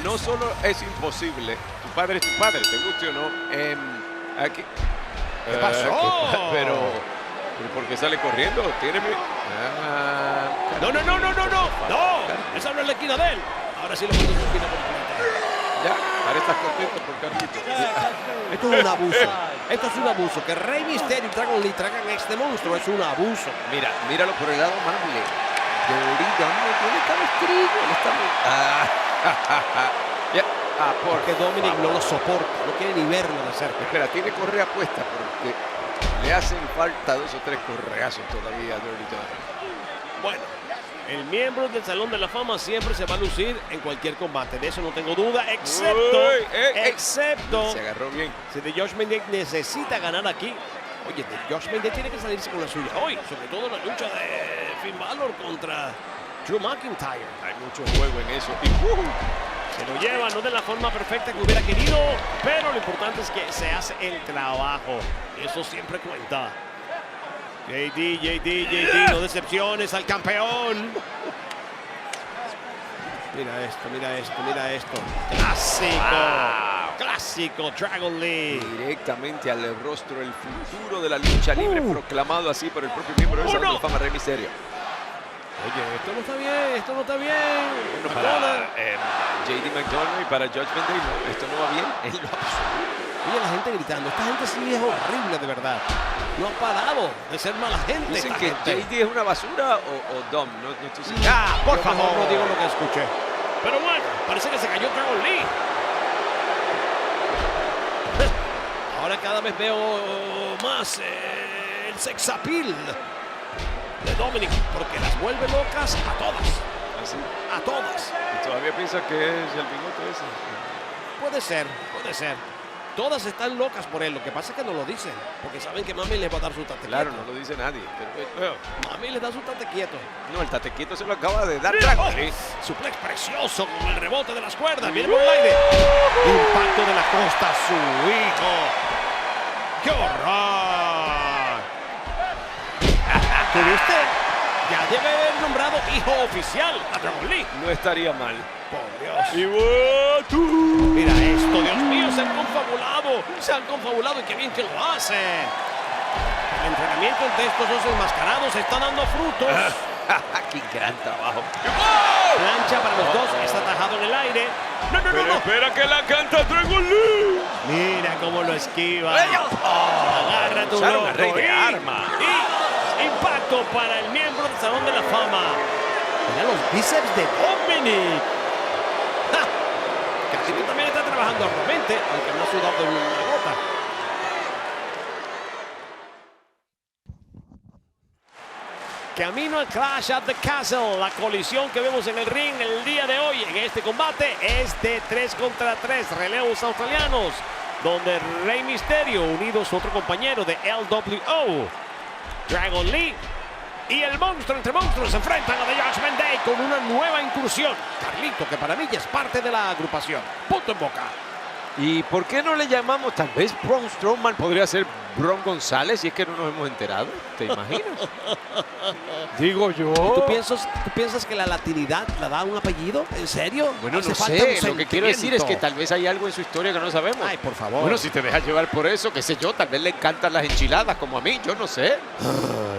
no solo es imposible, tu padre es tu padre, te guste o no. Aquí. ¿Qué pasó? Pero ¿por qué sale corriendo? Tiene. No. Esa no es la esquina de él. Ahora sí lo puedo su esquina completa. Ya, ahora estás contento por Carlito. Esto es un abuso. Esto es un abuso. Que Rey Mysterio y Dragon Lee traigan a este monstruo es un abuso. Míralo por el lado amable. ¿Dónde está Restrillo? Porque Dominic no lo soporta. No quiere ni verlo de cerca. Espera, tiene correa puesta porque le hacen falta 2 o 3 correazos todavía a Dirty Dom. Bueno, el miembro del Salón de la Fama siempre se va a lucir en cualquier combate. De eso no tengo duda, excepto se agarró bien. Si The Judgment Day necesita ganar aquí. Oye, The Judgment Day tiene que salirse con la suya hoy, sobre todo en la lucha de Finn Balor contra Drew McIntyre. Hay mucho juego en eso. Se lo lleva, no de la forma perfecta que hubiera querido, pero lo importante es que se hace el trabajo. Eso siempre cuenta. JD, no decepciones al campeón. Mira esto. Clásico, Dragon Lee. Directamente al rostro, el futuro de la lucha libre, proclamado así por el propio miembro del Salón de la Fama, Rey Mysterio. Oye, esto no está bien. Bueno, para JD McDonald y para Judgment Day, no, esto no va bien en lo absoluto. Oye, la gente gritando. Esta gente sí es horrible, de verdad. No ha parado de ser mala gente. Dicen que JD es una basura o Dom. No estoy seguro. Por favor, no digo lo que escuché. Pero bueno, parece que se cayó Dragon Lee. Ahora cada vez veo más el sex appeal de Dominic, porque las vuelve locas a todas. ¿Así? A todas. ¿Y todavía piensa que es el bigote ese? Puede ser. Todas están locas por él. Lo que pasa es que no lo dicen, porque saben que Mami les va a dar su tate quieto. Claro, no lo dice nadie. Pero, Mami les da su tate quieto. No, el tate quieto se lo acaba de dar Dragon Lee. Suplex precioso con el rebote de las cuerdas. Viene por el aire. Impacto de la costa, su hijo. ¡Qué horror! ¿Tuviste? Ya debe haber nombrado hijo oficial a Dragon Lee. No estaría mal. Por Dios. Mira esto, Dios mío, se han confabulado y qué bien que lo hacen. El entrenamiento de estos dos enmascarados está dando frutos. ¡Qué gran trabajo! Plancha para los dos, está atajado en el aire. No. Espera que la canta Dragon Lee. Mira cómo lo esquiva. Agarra tu Usaron a Rey de arma. Y impacto para el miembro del Salón de la Fama. Mira los bíceps de Dominic. Carlito también está trabajando arduamente, aunque no ha sudado una gota. Camino al Clash at the Castle. La colisión que vemos en el ring el día de hoy en este combate es de 3 contra 3, relevos australianos, donde Rey Mysterio, unido a su otro compañero de LWO, Dragon Lee, y el monstruo entre monstruos se enfrentan a The Judgment Day con una nueva incursión. Carlito, que para mí ya es parte de la agrupación. Punto en boca. ¿Y por qué no le llamamos? Tal vez Braun Strowman podría ser Bron González, y es que no nos hemos enterado. ¿Te imaginas? Digo yo. ¿Tú piensas que la latinidad la da un apellido? ¿En serio? Bueno, no sé. Lo que quiero decir es que tal vez hay algo en su historia que no sabemos. Ay, por favor. Bueno, si te dejas llevar por eso, qué sé yo, tal vez le encantan las enchiladas como a mí, yo no sé.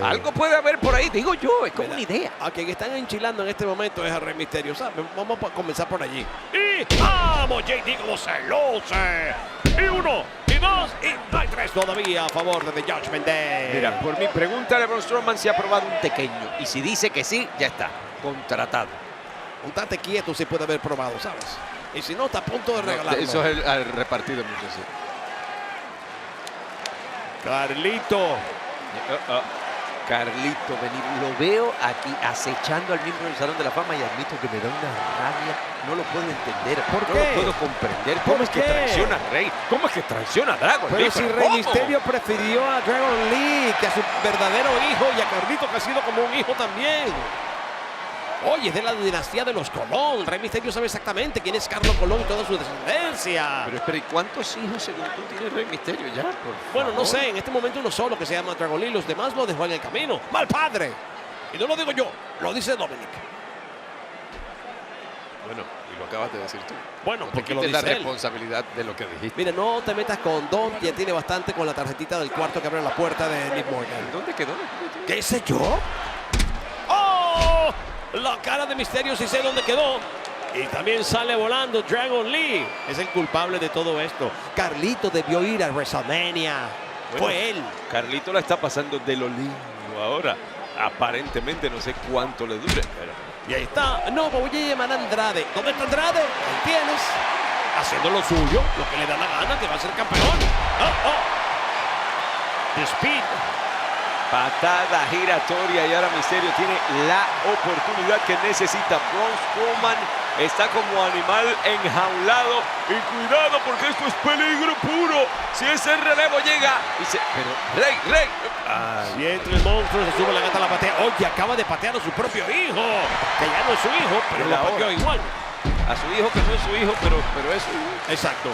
Algo puede haber por ahí, digo yo, es como una idea. A quien están enchilando en este momento es a Rey Mysterio, ¿sabes? Vamos a comenzar por allí. Y vamos, JD, como se luce. Y 1, y 2, y no hay 3 todavía a favor de The Judgment Day. Mira, por mi pregunta a Braun Strowman si ha probado un pequeño. Y si dice que sí, ya está, contratado. Un tate quieto se puede haber probado, ¿sabes? Y si no, está a punto de regalarlo. Eso es el repartido mucho, sí. Carlito. Carlito, venir. Lo veo aquí acechando al miembro del Salón de la Fama y admito que me da una rabia. No lo puedo entender. ¿Por qué? No lo puedo comprender. ¿Cómo es que traiciona a Rey? ¿Cómo es que traiciona a Dragon Lee? Pero si Rey Mysterio prefirió a Dragon Lee que a su verdadero hijo y a Carlito, que ha sido como un hijo también. Oye, es de la dinastía de los Colón. Rey Mysterio sabe exactamente quién es Carlos Colón y toda su descendencia. Pero espera, ¿y cuántos hijos según tú tiene Rey Mysterio ya? Bueno, no sé, en este momento uno solo que se llama Dragon Lee, los demás lo dejó en el camino. ¡Mal padre! Y no lo digo yo, lo dice Dominic. Bueno, y lo acabas de decir tú. Bueno, No te porque lo quites la dice él. responsabilidad de lo que dijiste. Mira, no te metas con Don, ya tiene bastante con la tarjetita del cuarto que abre la puerta de Liv Morgan. ¿Dónde quedó? ¿Qué sé yo? ¡Oh! La cara de Misterio, sí sé dónde quedó. Y también sale volando Dragon Lee. Es el culpable de todo esto. Carlito debió ir a WrestleMania. Bueno, Fue él. Carlito la está pasando de lo lindo ahora. Aparentemente no sé cuánto le dure, pero Y ahí está. No, voy a llamar a Andrade. ¿Dónde está Andrade? Ahí tienes. Haciendo lo suyo, lo que le da la gana, que va a ser campeón. The Speed. patada giratoria y ahora Misterio tiene la oportunidad que necesita. Braun Strowman está como animal enjaulado y cuidado porque esto es peligro puro. Si ese relevo llega y se... Pero Rey. Si entra el monstruo, se sube la gata, la patea. Oye, acaba de patear a su propio hijo, que ya no es su hijo, pero Es lo la pateó hora. igual. A su hijo que no es su hijo, pero es su hijo. Exacto.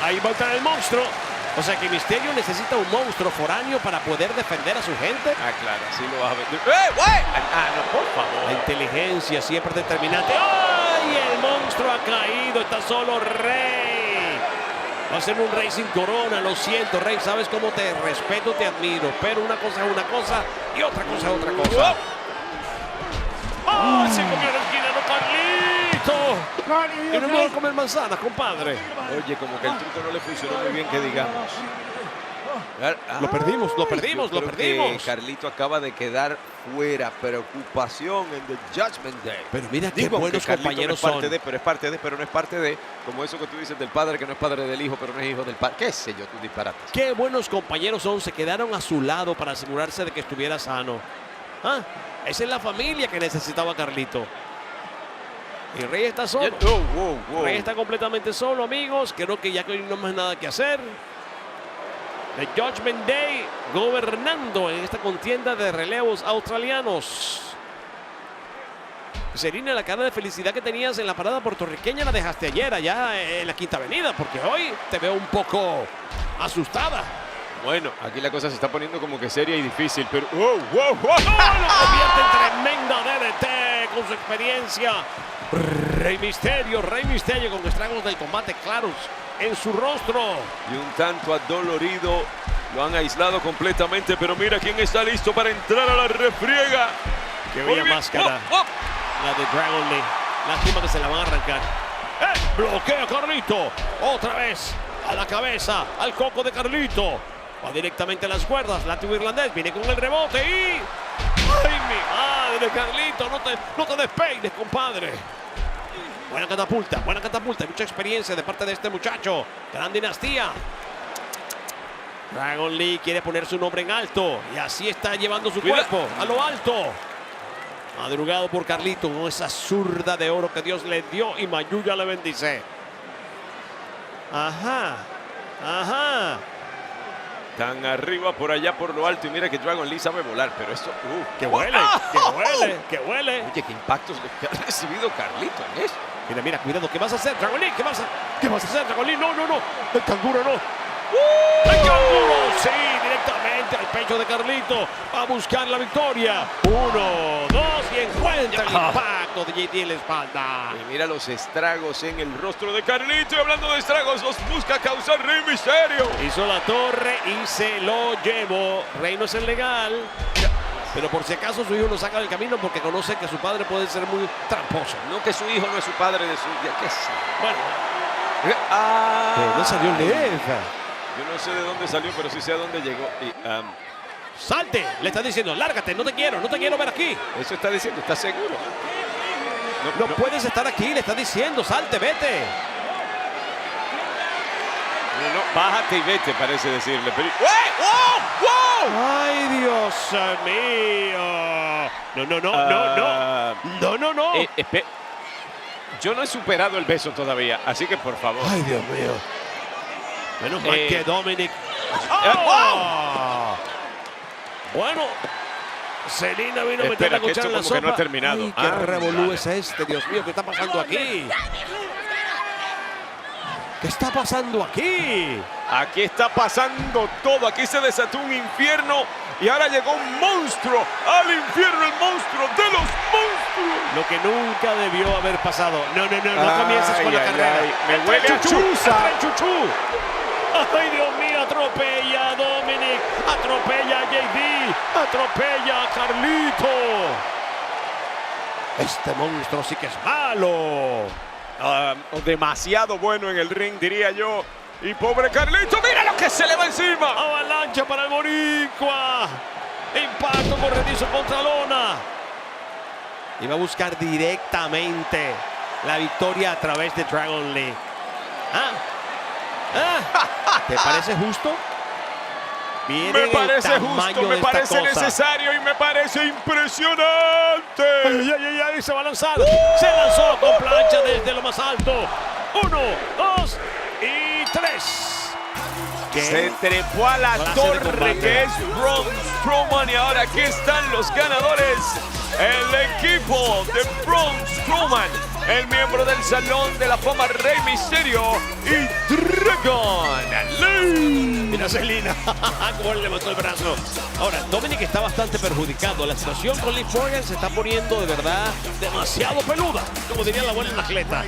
Ahí va a entrar el monstruo. O sea que Misterio necesita un monstruo foráneo para poder defender a su gente. Ah, claro, así lo vas a ver. ¡Güey! Ah, no, por favor. La inteligencia siempre determinante. ¡Ay! El monstruo ha caído. Está solo Rey. Va a ser un Rey sin corona. Lo siento, Rey. Sabes cómo te respeto, te admiro. Pero una cosa es una cosa y otra cosa es otra cosa. ¡Oh! Se comió el esquinero Carlito. Y no me voy a comer manzanas, compadre. Oye, como que el truco no le funcionó muy bien, que digamos. Lo perdimos. Yo creo que Carlito acaba de quedar fuera. Preocupación en The Judgment Day. Pero mira qué Digo, buenos que Carlito compañeros no es parte son. de, pero es parte de, pero no es parte de. Como eso que tú dices del padre que no es padre del hijo, pero no es hijo del padre. ¿Qué sé yo? Tú disparates. Qué buenos compañeros son. Se quedaron a su lado para asegurarse de que estuviera sano. ¿Ah? Esa es la familia que necesitaba Carlito. Y Rey está solo. Wow. Rey está completamente solo, amigos. Creo que ya no hay más nada que hacer. The Judgment Day gobernando en esta contienda de relevos australianos. Serena, la cara de felicidad que tenías en la parada puertorriqueña la dejaste ayer allá en la Quinta Avenida, porque hoy te veo un poco asustada. Bueno, aquí la cosa se está poniendo como que seria y difícil, pero... ¡Wow! ¡Oh! Lo convierte en tremenda DDT con su experiencia. Rey Misterio con estragos del combate claros en su rostro. Y un tanto adolorido, lo han aislado completamente, pero mira quién está listo para entrar a la refriega. Qué Muy bella bien. máscara, la de Dragon Lee. Lástima que se la van a arrancar. Bloquea Carlito, otra vez a la cabeza, al coco de Carlito. Va directamente a las cuerdas, látigo irlandés, viene con el rebote y... ¡Ay, mi madre, Carlito! No te despeines, compadre. Buena catapulta, mucha experiencia de parte de este muchacho. Gran dinastía. Dragon Lee quiere poner su nombre en alto y así está llevando su cuerpo a lo alto. Madrugado por Carlito con esa zurda de oro que Dios le dio y Mayuya le bendice. Ajá. Tan arriba por allá por lo alto y mira que Dragon Lee sabe volar, pero esto... Que huele. Oye, qué impactos que ha recibido Carlito en eso. Mira, cuidado. ¿Qué vas a hacer, Dragon Lee? ¿Qué vas a hacer, Dragon Lee? No. El canguro no. ¡El canguro! Sí, directamente al pecho de Carlito. Va a buscar la victoria. 1, 2 y encuentra el impacto de JT en la espalda. Y mira los estragos en el rostro de Carlito. Y hablando de estragos, los busca causar Rey Misterio. Hizo la torre y se lo llevó. Rey no es el legal. Pero por si acaso su hijo lo saca del camino porque conoce que su padre puede ser muy tramposo. No que su hijo no es su padre de su... ¿Qué sé? Bueno, Pero no salió Lev. Yo no sé de dónde salió, pero sí sé a dónde llegó. Y, salte. Le está diciendo, lárgate, no te quiero ver aquí. eso está diciendo, ¿estás seguro? No puedes estar aquí, le está diciendo, salte, vete. No, bájate y vete, parece decirle. Pero... ¡Wow! Ay, Dios mío. No. Yo no he superado el beso todavía, así que por favor. Ay, Dios mío. Menos mal que Dominic. ¡Oh! Bueno, Selena vino a meter Espera, la que esto cuchara en la como que no ha sopa. terminado. Ay, qué revolú vale. es este, Dios mío. ¿Qué está pasando aquí? ¿Qué está pasando aquí? Aquí está pasando todo. Aquí se desató un infierno y ahora llegó un monstruo al infierno, el monstruo de los monstruos. Lo que nunca debió haber pasado. No comiences con la carrera. Me huele a chuza. Chuchu. ¡Ay, Dios mío! Atropella a Dominic. Atropella a JD. Atropella a Carlito. Este monstruo sí que es malo. Demasiado bueno en el ring, diría yo. Y pobre Carlito, mira lo que se le va encima. Avalancha para el boricua. Impacto corredizo contra lona. Iba a buscar directamente la victoria a través de Dragon Lee. ¿Te parece justo? Me parece justo, me parece necesario y me parece impresionante. Ay, se va a lanzar. Se lanzó con plancha desde lo más alto. 1, 2 y 3. Se trepó a la torre que es Braun Strowman y ahora aquí están los ganadores. El equipo de Braun Strowman, el miembro del Salón de la Fama Rey Mysterio y Dragon Lee. Mira Selina, cómo le levantó el brazo. Ahora, Dominic está bastante perjudicado. La situación con Liv Morgan se está poniendo de verdad demasiado peluda, como diría la buena atleta.